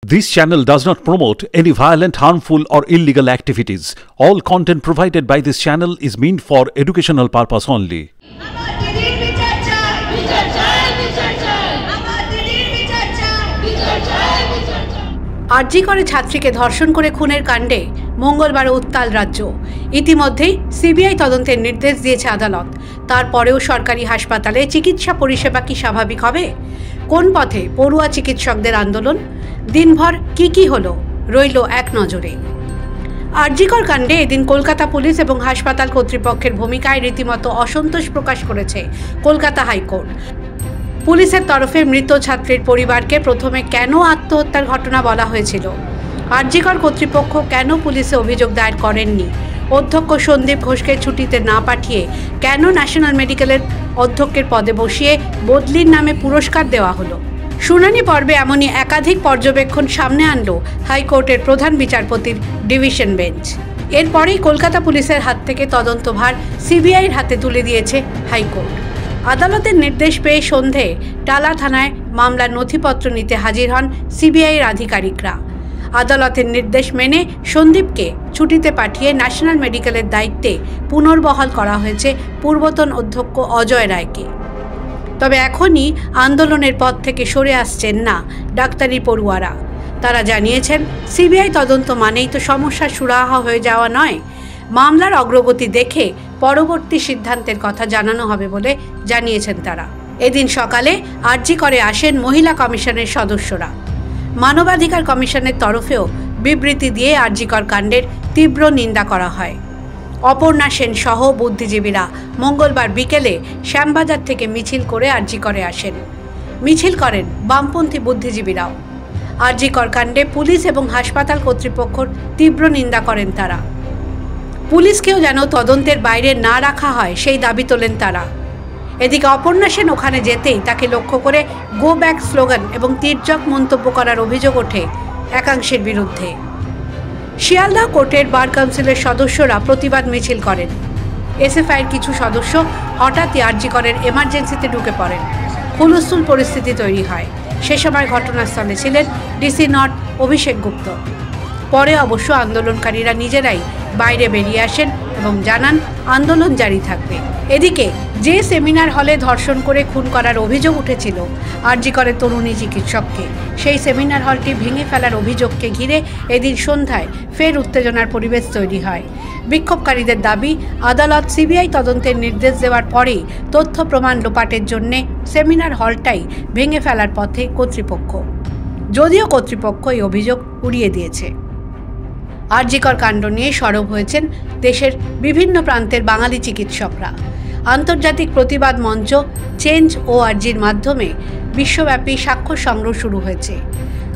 This channel does not promote any violent, harmful or illegal activities. All content provided by this channel is meant for educational purpose only. আরজি করে ছাত্রীকে ধর্ষণ করে খুনের কাণ্ডে মঙ্গলবার উত্তাল রাজ্য। ইতিমধ্যেই সিবিআই তদন্তের নির্দেশ দিয়েছে আদালত। তারপরেও সরকারি হাসপাতালে চিকিৎসা পরিষেবা কি স্বাভাবিক হবে? কোন পথে পড়ুয়া চিকিৎসকদের আন্দোলন? দিনভর কি হলো রইল এক নজরে। আরজিকর কাণ্ডে এদিন কলকাতা পুলিশ এবং হাসপাতাল কর্তৃপক্ষের ভূমিকায় রীতিমতো অসন্তোষ প্রকাশ করেছে কলকাতা হাইকোর্ট। পুলিশের তরফে মৃত ছাত্রীর পরিবারকে প্রথমে কেন আত্মহত্যার ঘটনা বলা হয়েছিল, আরজিকর কর্তৃপক্ষ কেন পুলিশে অভিযোগ দায়ের করেননি, অধ্যক্ষ সন্দীপ ঘোষকে ছুটিতে না পাঠিয়ে কেন ন্যাশনাল মেডিকেলের অধ্যক্ষের পদে বসিয়ে বদলির নামে পুরস্কার দেওয়া হলো। শুনানি পর্বে এমনই একাধিক পর্যবেক্ষণ সামনে আনলো হাইকোর্টের প্রধান বিচারপতির ডিভিশন বেঞ্চ। এরপরেই কলকাতা পুলিশের হাত থেকে তদন্তভার সিবিআইয়ের হাতে তুলে দিয়েছে হাইকোর্ট। আদালতের নির্দেশ পেয়ে সন্ধে টালা থানায় মামলার নথিপত্র নিতে হাজির হন সিবিআইয়ের আধিকারিকরা। আদালতের নির্দেশ মেনে সন্দীপকে ছুটিতে পাঠিয়ে ন্যাশনাল মেডিকেলের দায়িত্বে পুনর্বহাল করা হয়েছে পূর্বতন অধ্যক্ষ অজয় রায়কে। তবে এখনই আন্দোলনের পথ থেকে সরে আসছেন না ডাক্তারি পড়ুয়ারা। তারা জানিয়েছেন, সিবিআই তদন্ত মানেই তো সমস্যার সুরাহা হয়ে যাওয়া নয়, মামলার অগ্রগতি দেখে পরবর্তী সিদ্ধান্তের কথা জানানো হবে বলে জানিয়েছেন তারা। এদিন সকালে আরজি করে আসেন মহিলা কমিশনের সদস্যরা। মানবাধিকার কমিশনের তরফেও বিবৃতি দিয়ে আরজিকর কাণ্ডের তীব্র নিন্দা করা হয়। অপর্ণা সেন সহ বুদ্ধিজীবীরা মঙ্গলবার বিকেলে শ্যামবাজার থেকে মিছিল করে আরজিকরে আসেন। মিছিল করেন বামপন্থী বুদ্ধিজীবীরাও। আরজিকর কাণ্ডে পুলিশ এবং হাসপাতাল কর্তৃপক্ষের তীব্র নিন্দা করেন তারা। পুলিশকেও যেন তদন্তের বাইরে না রাখা হয় সেই দাবি তোলেন তারা। এদিকে অপর্ণা সেন ওখানে যেতেই তাকে লক্ষ্য করে গো ব্যাক স্লোগান এবং তির্যক মন্তব্য করার অভিযোগ ওঠে একাংশের বিরুদ্ধে। শিয়ালদহ কোর্টের বার কাউন্সিলের সদস্যরা প্রতিবাদ মিছিল করেন। এসএফআইয়ের কিছু সদস্য হঠাৎই আরজিকরের এমার্জেন্সিতে ঢুকে পড়েন। হুলস্থুল পরিস্থিতি তৈরি হয়। সে সময় ঘটনাস্থলে ছিলেন ডিসি নর্থ অভিষেক গুপ্ত। পরে অবশ্য আন্দোলনকারীরা নিজেরাই বাইরে বেরিয়ে আসেন এবং জানান আন্দোলন জারি থাকবে। এদিকে যে সেমিনার হলে ধর্ষণ করে খুন করার অভিযোগ উঠেছিল আরজিকরের তরুণী চিকিৎসককে, সেই সেমিনার হলটি ভেঙে ফেলার অভিযোগকে ঘিরে এদিন সন্ধ্যায় ফের উত্তেজনার পরিবেশ তৈরি হয়। বিক্ষোভকারীদের দাবি, আদালত সিবিআই তদন্তের নির্দেশ দেওয়ার পরেই তথ্য প্রমাণ লোপাটের জন্য সেমিনার হলটাই ভেঙে ফেলার পথে কর্তৃপক্ষ, যদিও কর্তৃপক্ষ এই অভিযোগ উড়িয়ে দিয়েছে। আরজিকর কাণ্ড নিয়ে সরব হয়েছেন দেশের বিভিন্ন প্রান্তের বাঙালি চিকিৎসকরা। আন্তর্জাতিক প্রতিবাদ মঞ্চ চেঞ্জ ORGর মাধ্যমে বিশ্বব্যাপী স্বাক্ষর সংগ্রহ শুরু হয়েছে।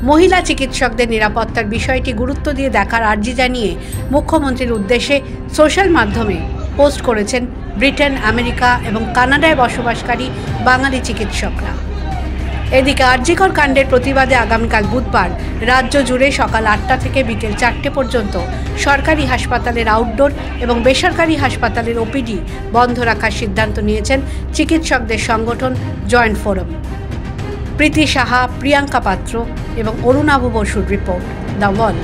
মহিলা চিকিৎসকদের নিরাপত্তার বিষয়টি গুরুত্ব দিয়ে দেখার আর্জি জানিয়ে মুখ্যমন্ত্রীর উদ্দেশ্যে সোশ্যাল মাধ্যমে পোস্ট করেছেন ব্রিটেন, আমেরিকা এবং কানাডায় বসবাসকারী বাঙালি চিকিৎসকরা। এদিকে আরজিকর কাণ্ডের প্রতিবাদে আগামীকাল বুধবার রাজ্য জুড়ে সকাল 8টা থেকে বিকেল 4টে পর্যন্ত সরকারি হাসপাতালের আউটডোর এবং বেসরকারি হাসপাতালের ওপিডি বন্ধ রাখার সিদ্ধান্ত নিয়েছেন চিকিৎসকদের সংগঠন জয়েন্ট ফোরাম। প্রীতি সাহা, প্রিয়াঙ্কা পাত্র এবং অরুণাভ বসুর রিপোর্ট, দ্য ওয়াল।